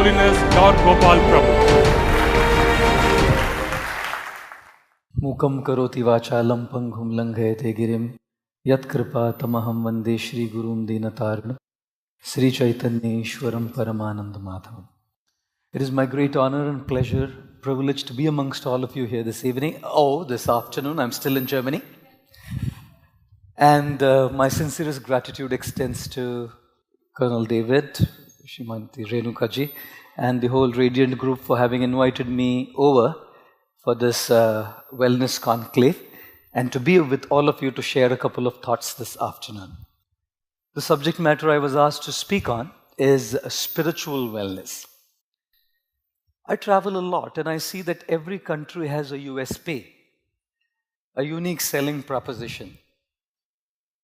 Holiness Gaur Gopal Prabhu. Mukam karoti vachalam panghum langhayate girim yatkripa tamaham vande Shri Gurum Dinatarna Sri Chaitanya Ishwaram Paramananda Madhavam. It is my great honor and pleasure, privilege to be amongst all of you here this evening. This afternoon. I'm still in Germany. And my sincerest gratitude extends to Colonel David, Shrimanti Renukaji, and the whole Radiant group for having invited me over for this wellness conclave and to be with all of you to share a couple of thoughts this afternoon. The subject matter I was asked to speak on is spiritual wellness. I travel a lot and I see that every country has a USP, a unique selling proposition.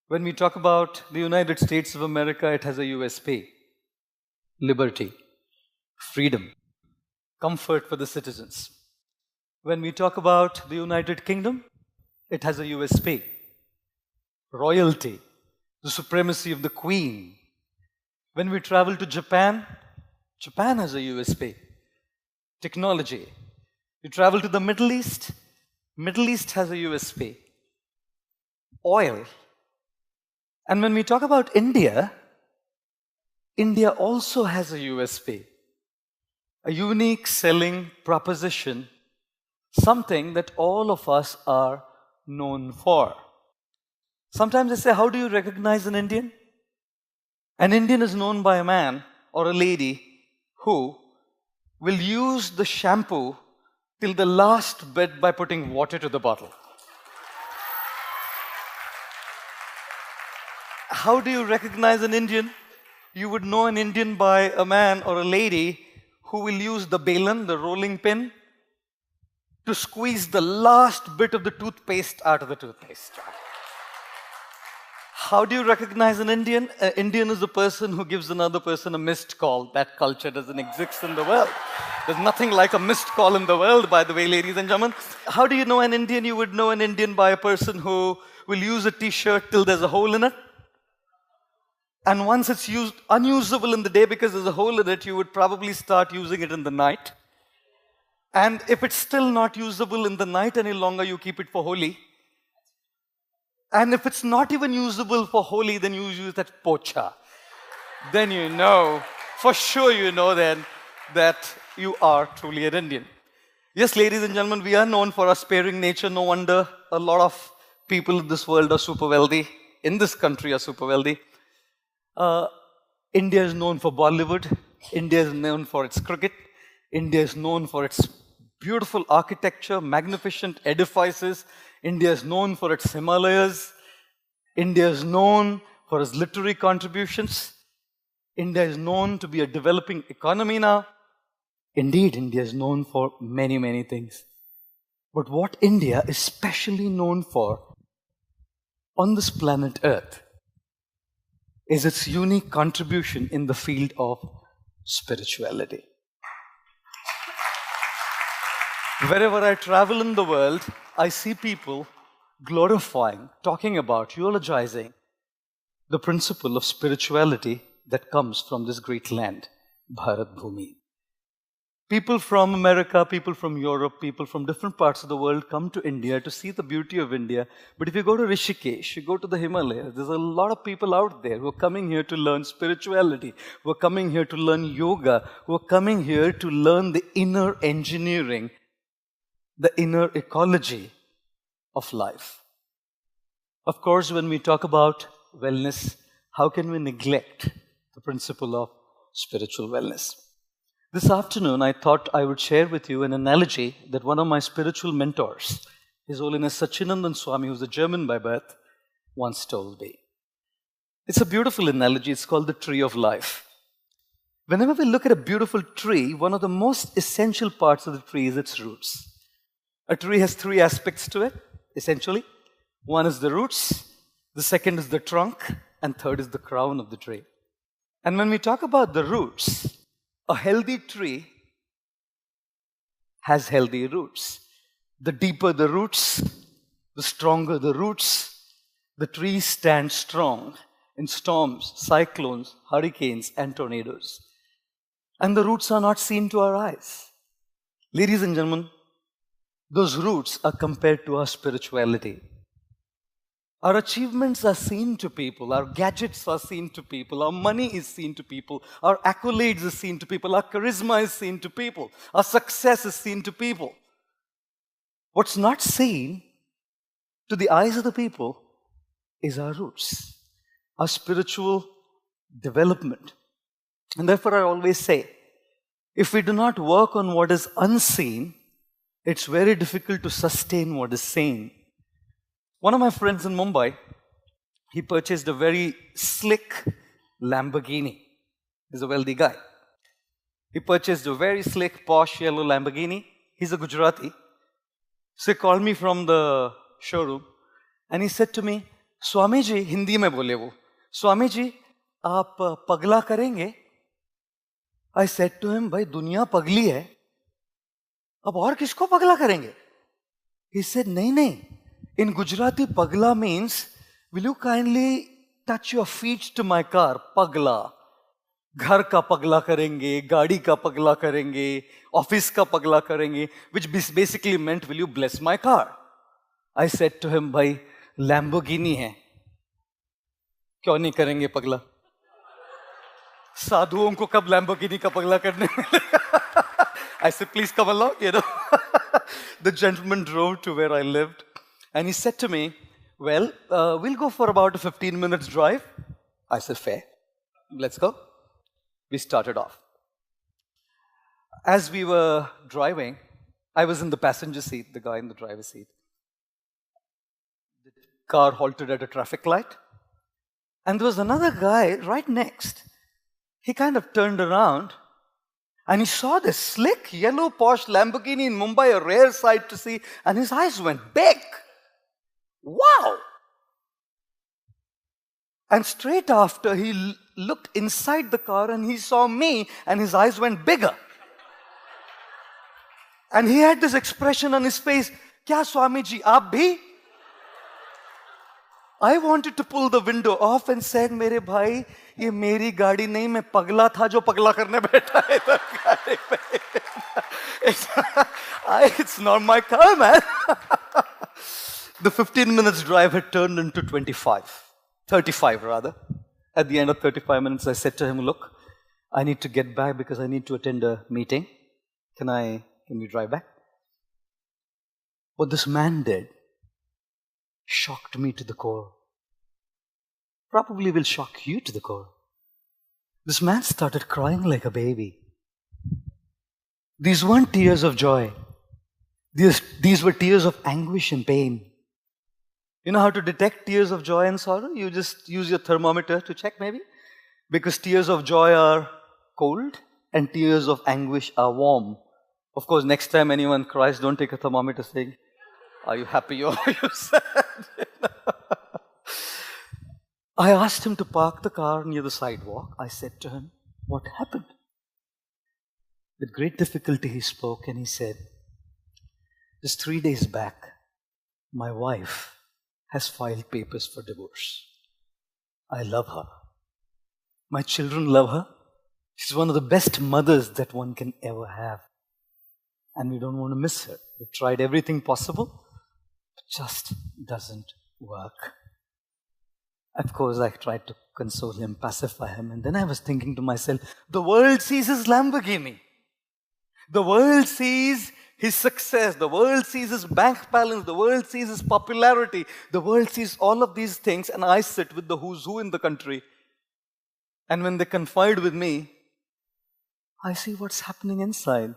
When we talk about the United States of America, it has a USP: liberty, freedom, comfort for the citizens. When we talk about the United Kingdom, it has a USP: royalty, the supremacy of the Queen. When we travel to Japan, Japan has a USP: technology. You travel to the Middle East has a USP: oil. And when we talk about India, India also has a USP, a unique selling proposition, something that all of us are known for. Sometimes I say, how do you recognize an Indian? An Indian is known by a man or a lady who will use the shampoo till the last bit by putting water to the bottle. How do you recognize an Indian? You would know an Indian by a man or a lady who will use the balan, the rolling pin, to squeeze the last bit of the toothpaste out of the toothpaste. How do you recognize an Indian? An Indian is a person who gives another person a missed call. That culture doesn't exist in the world. There's nothing like a missed call in the world, by the way, ladies and gentlemen. How do you know an Indian? You would know an Indian by a person who will use a t-shirt till there's a hole in it. And once it's unusable in the day because there's a hole in it, you would probably start using it in the night. And if it's still not usable in the night any longer, you keep it for Holi. And if it's not even usable for Holi, then you use that pocha. Then you know, for sure you know then that you are truly an Indian. Yes, ladies and gentlemen, we are known for our sparing nature. No wonder a lot of people in this world are super wealthy, in this country are super wealthy. India is known for Bollywood. India is known for its cricket. India is known for its beautiful architecture, magnificent edifices. India is known for its Himalayas. India is known for its literary contributions. India is known to be a developing economy now. Indeed, India is known for many, many things. But what India is specially known for on this planet Earth is its unique contribution in the field of spirituality. Wherever I travel in the world, I see people glorifying, talking about, eulogizing the principle of spirituality that comes from this great land, Bharat Bhumi. People from America, people from Europe, people from different parts of the world come to India to see the beauty of India. But if you go to Rishikesh, you go to the Himalayas, there's a lot of people out there who are coming here to learn spirituality, who are coming here to learn yoga, who are coming here to learn the inner engineering, the inner ecology of life. Of course, when we talk about wellness, how can we neglect the principle of spiritual wellness? This afternoon, I thought I would share with you an analogy that one of my spiritual mentors, His Holiness Satchidanand Swami, who's a German by birth, once told me. It's a beautiful analogy. It's called the tree of life. Whenever we look at a beautiful tree, one of the most essential parts of the tree is its roots. A tree has three aspects to it, essentially. One is the roots, the second is the trunk, and third is the crown of the tree. And when we talk about the roots, a healthy tree has healthy roots. The deeper the roots, the stronger the roots, the tree stands strong in storms, cyclones, hurricanes, and tornadoes. and the roots are not seen to our eyes. Ladies and gentlemen, those roots are compared to our spirituality. Our achievements are seen to people, our gadgets are seen to people, our money is seen to people, our accolades are seen to people, our charisma is seen to people, our success is seen to people. What's not seen to the eyes of the people is our roots, our spiritual development. And therefore I always say, if we do not work on what is unseen, it's very difficult to sustain what is seen. One of my friends in Mumbai, he purchased a very slick Lamborghini. He's a wealthy guy. He purchased a very slick, posh yellow Lamborghini. He's a Gujarati. So he called me from the showroom and he said to me, Swami ji, Hindi mein bole wo, Swami ji, aap pagla karenge? I said to him, bhai, duniya pagli hai. Ab aur kisko pagla karenge? He said, nahi. In Gujarati, pagla means, will you kindly touch your feet to my car? Pagla. Ghar ka pagla karenge, gaadi ka pagla karenge, office ka pagla karenge, which basically meant, will you bless my car? I said to him, bhai, Lamborghini hai. Kyun nahi karenge pagla? Sadhuon ko kab Lamborghini ka pagla karne milega? I said, please come along, The gentleman drove to where I lived. And he said to me, well, we'll go for about a 15 minutes drive. I said, fair. Let's go. We started off. As we were driving, I was in the passenger seat, the guy in the driver's seat. The car halted at a traffic light. And there was another guy right next. He kind of turned around and he saw this slick, yellow, posh Lamborghini in Mumbai, a rare sight to see, and his eyes went big. Wow! And straight after, he looked inside the car and he saw me and his eyes went bigger. And he had this expression on his face, Kya Swamiji, aap bhi? I wanted to pull the window off and said, Mere bhai, ye meri gaadi nahi, main pagla tha jo pagla karne baitha hai idhar gaadi mein. It's not my car, man. The 15 minutes drive had turned into 35 rather. At the end of 35 minutes, I said to him, look, I need to get back because I need to attend a meeting. Can we drive back? What this man did shocked me to the core. Probably will shock you to the core. This man started crying like a baby. These weren't tears of joy. These were tears of anguish and pain. You know how to detect tears of joy and sorrow? You just use your thermometer to check maybe. Because tears of joy are cold and tears of anguish are warm. Of course, next time anyone cries, don't take a thermometer saying, are you happy or are you sad? I asked him to park the car near the sidewalk. I said to him, what happened? With great difficulty he spoke and he said, just 3 days back, my wife has filed papers for divorce. I love her. My children love her. She's one of the best mothers that one can ever have. And we don't want to miss her. We've tried everything possible. It just doesn't work. Of course, I tried to console him, pacify him. And then I was thinking to myself, the world sees his Lamborghini. The world sees his success. The world sees his bank balance. The world sees his popularity. The world sees all of these things. And I sit with the who's who in the country. And when they confide with me, I see what's happening inside.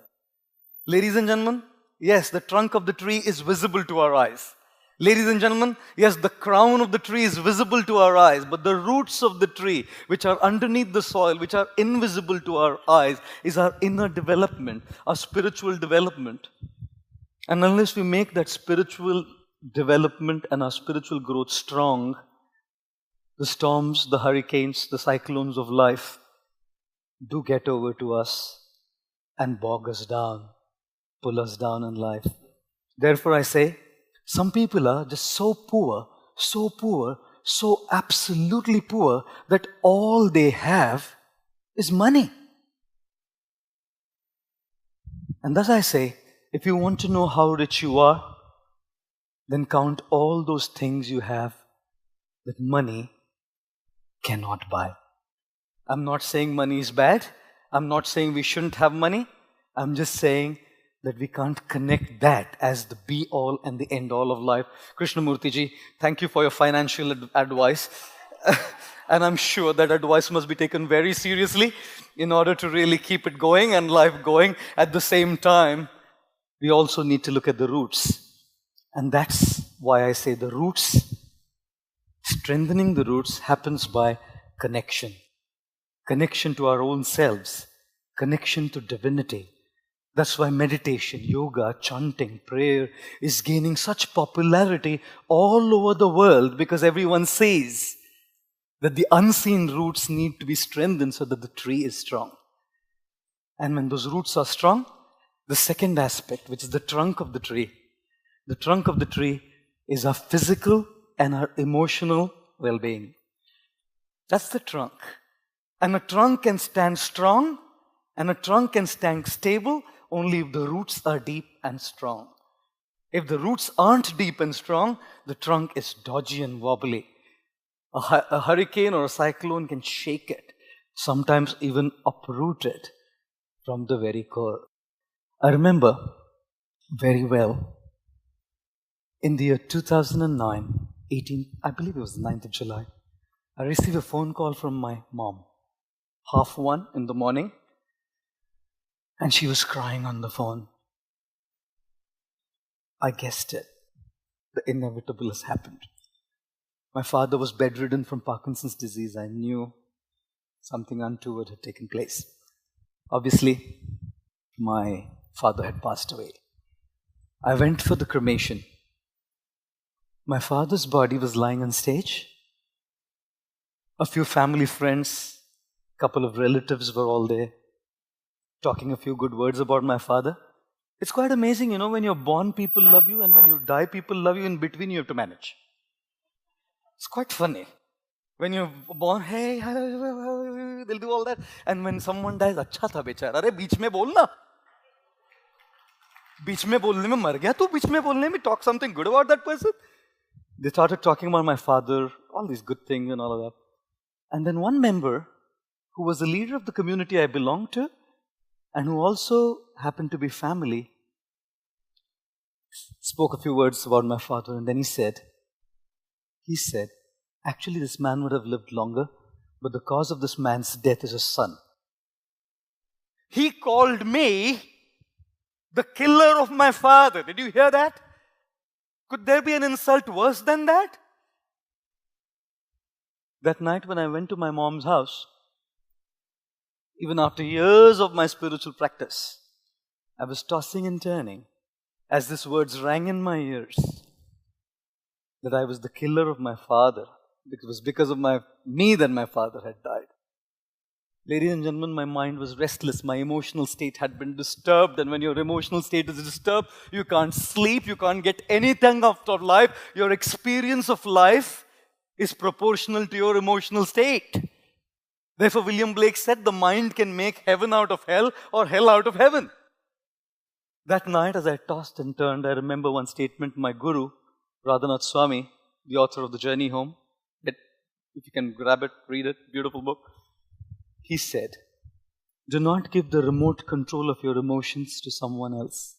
Ladies and gentlemen, yes, the trunk of the tree is visible to our eyes. Ladies and gentlemen, yes, the crown of the tree is visible to our eyes, but the roots of the tree, which are underneath the soil, which are invisible to our eyes, is our inner development, our spiritual development. And unless we make that spiritual development and our spiritual growth strong, the storms, the hurricanes, the cyclones of life do get over to us and bog us down, pull us down in life. Therefore I say, some people are just so poor, so absolutely poor that all they have is money. And thus I say, if you want to know how rich you are, then count all those things you have that money cannot buy. I'm not saying money is bad. I'm not saying we shouldn't have money. I'm just saying that we can't connect that as the be-all and the end-all of life. Krishnamurti ji, thank you for your financial advice. And I'm sure that advice must be taken very seriously in order to really keep it going and life going. At the same time, we also need to look at the roots. And that's why I say the roots, strengthening the roots happens by connection. Connection to our own selves. Connection to divinity. That's why meditation, yoga, chanting, prayer is gaining such popularity all over the world, because everyone says that the unseen roots need to be strengthened so that the tree is strong. And when those roots are strong, the second aspect, which is the trunk of the tree is our physical and our emotional well-being. That's the trunk. And a trunk can stand strong and a trunk can stand stable only if the roots are deep and strong. If the roots aren't deep and strong, the trunk is dodgy and wobbly. A hurricane or a cyclone can shake it, sometimes even uproot it from the very core. I remember very well, in the year 2009, I believe it was the 9th of July, I received a phone call from my mom, 1:30 in the morning, and she was crying on the phone. I guessed it. The inevitable has happened. My father was bedridden from Parkinson's disease. I knew something untoward had taken place. Obviously, my father had passed away. I went for the cremation. My father's body was lying on stage. A few family friends, a couple of relatives were all there, talking a few good words about my father. It's quite amazing, when you're born, people love you, and when you die, people love you. In between, you have to manage. It's quite funny. When you're born, hey, they'll do all that. And when someone dies, अच्छा था बेचारा, अरे बीच में बोल ना. बीच में बोलने में मर गया तू, बीच में बोलने में talk something good about that person. They started talking about my father, all these good things and all of that. And then one member, who was the leader of the community I belonged to, and who also happened to be family, spoke a few words about my father, and then he said, actually this man would have lived longer, but the cause of this man's death is a son. He called me the killer of my father. Did you hear that? Could there be an insult worse than that? That night when I went to my mom's house, even after years of my spiritual practice, I was tossing and turning as these words rang in my ears, that I was the killer of my father. It was because of me that my father had died. Ladies and gentlemen, my mind was restless. My emotional state had been disturbed. And when your emotional state is disturbed, you can't sleep. You can't get anything out of life. Your experience of life is proportional to your emotional state. Therefore, William Blake said, the mind can make heaven out of hell or hell out of heaven. That night, as I tossed and turned, I remember one statement my guru, Radhanath Swami, the author of The Journey Home, if you can grab it, read it, beautiful book. He said, do not give the remote control of your emotions to someone else.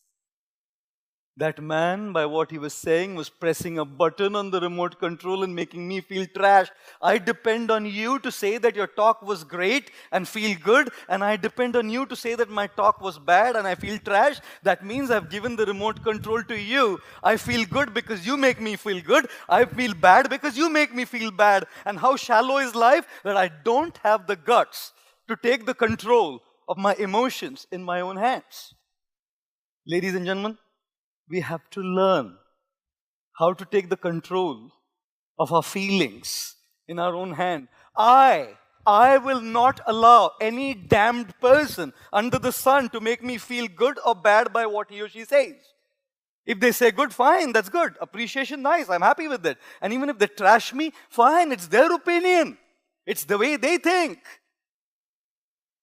That man, by what he was saying, was pressing a button on the remote control and making me feel trash. I depend on you to say that your talk was great and feel good, and I depend on you to say that my talk was bad and I feel trash. That means I've given the remote control to you. I feel good because you make me feel good. I feel bad because you make me feel bad. And how shallow is life that I don't have the guts to take the control of my emotions in my own hands. Ladies and gentlemen, we have to learn how to take the control of our feelings in our own hand. I will not allow any damned person under the sun to make me feel good or bad by what he or she says. If they say good, fine, that's good. Appreciation, nice, I'm happy with it. And even if they trash me, fine, it's their opinion. It's the way they think.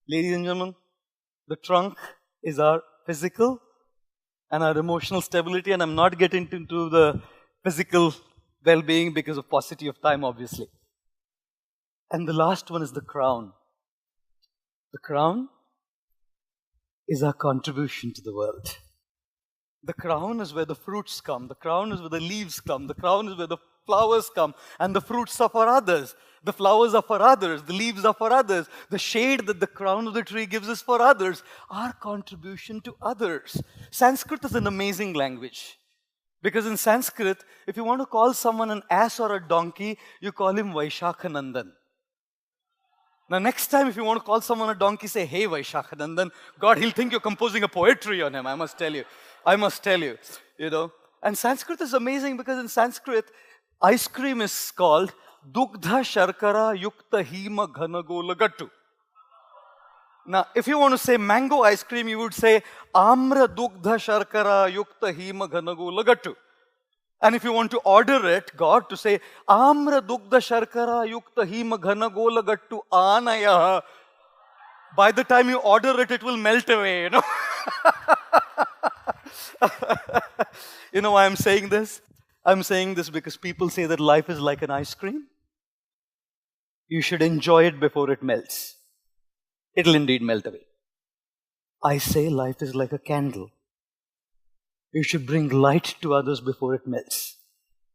Ladies and gentlemen, the trunk is our physical and our emotional stability, and I'm not getting into the physical well-being because of paucity of time, obviously. And the last one is the crown. The crown is our contribution to the world. The crown is where the fruits come. The crown is where the leaves come. The crown is where the flowers come. And the fruits are for others. The flowers are for others. The leaves are for others. The shade that the crown of the tree gives is for others. Our contribution to others. Sanskrit is an amazing language. Because in Sanskrit, if you want to call someone an ass or a donkey, you call him Vaishakhanandan. Now, next time, if you want to call someone a donkey, say, hey, Vaishakhanandan. God, he'll think you're composing a poetry on him, I must tell you. I must tell you, you know. And Sanskrit is amazing because in Sanskrit, ice cream is called Dugdha Sharkara Yukta Hima Ghanagola Gattu. Now, if you want to say mango ice cream, you would say Amra Dugdha Sharkara Yukta Hima Ghanagola Gattu. And if you want to order it, God, to say Amra Dugdha Sharkara Yukta Hima Ghanagola Gattu Anaya, by the time you order it, it will melt away, you know. You know why I'm saying this? I'm saying this because people say that life is like an ice cream. You should enjoy it before it melts. It'll indeed melt away. I say life is like a candle. You should bring light to others before it melts.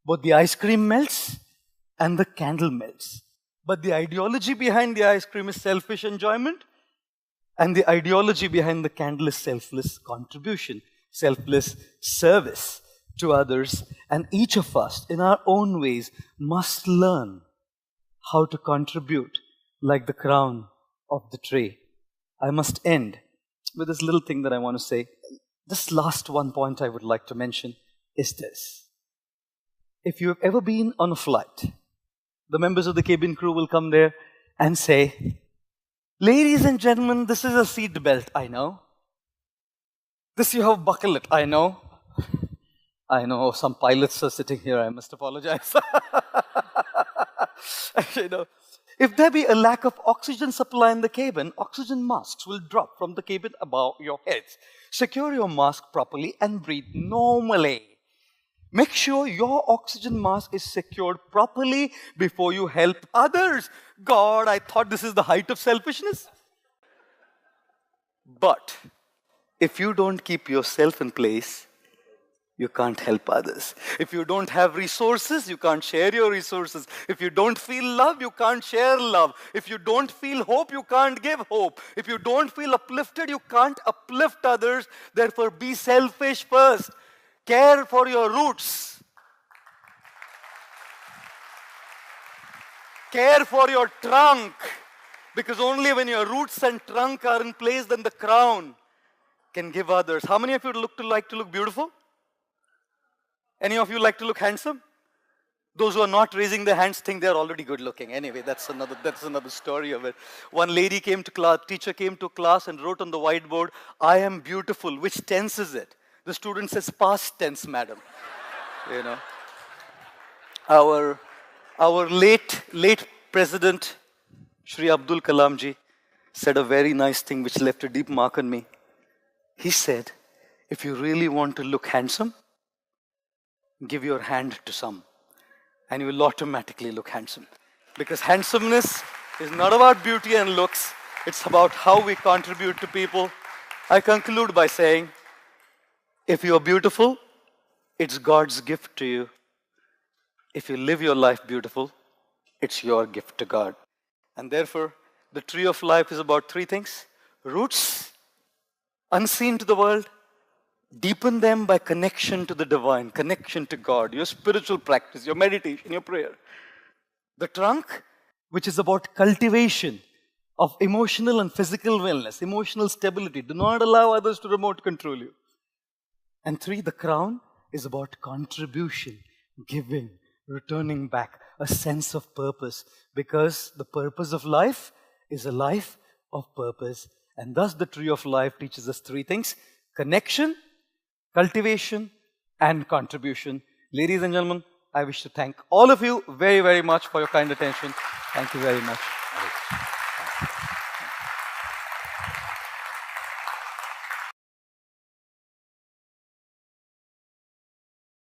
Both the ice cream melts and the candle melts. But the ideology behind the ice cream is selfish enjoyment, and the ideology behind the candle is selfless contribution, selfless service to others. And each of us, in our own ways, must learn how to contribute like the crown of the tree. I must end with this little thing that I want to say. This last one point I would like to mention is this. If you have ever been on a flight, the members of the cabin crew will come there and say, ladies and gentlemen, this is a seat belt, I know. This you have buckle it, I know. I know some pilots are sitting here, I must apologize. You know, if there be a lack of oxygen supply in the cabin, oxygen masks will drop from the cabin above your heads. Secure your mask properly and breathe normally. Make sure your oxygen mask is secured properly before you help others. God, I thought this is the height of selfishness. But if you don't keep yourself in place, you can't help others. If you don't have resources, you can't share your resources. If you don't feel love, you can't share love. If you don't feel hope, you can't give hope. If you don't feel uplifted, you can't uplift others. Therefore, be selfish first. Care for your roots. Care for your trunk. Because only when your roots and trunk are in place, then the crown can give others. How many of you like to look beautiful? Any of you like to look handsome? Those who are not raising their hands think they're already good looking. Anyway, that's another story of it. One lady came to class, teacher came to class and wrote on the whiteboard, I am beautiful. Which tense is it? The student says, past tense, madam. You know. Our late president, Shri Abdul Kalam ji, said a very nice thing which left a deep mark on me. He said, if you really want to look handsome, give your hand to some, and you will automatically look handsome. Because handsomeness is not about beauty and looks, it's about how we contribute to people. I conclude by saying, if you are beautiful, it's God's gift to you. If you live your life beautiful, it's your gift to God. And therefore, the tree of life is about three things. Roots, unseen to the world. Deepen them by connection to the divine, connection to God, your spiritual practice, your meditation, your prayer. The trunk, which is about cultivation of emotional and physical wellness, emotional stability. Do not allow others to remote control you. And three, the crown is about contribution, giving, returning back, a sense of purpose. Because the purpose of life is a life of purpose. And thus the tree of life teaches us three things: connection, cultivation, and contribution. Ladies and gentlemen, I wish to thank all of you very, very much for your kind attention. Thank you very much.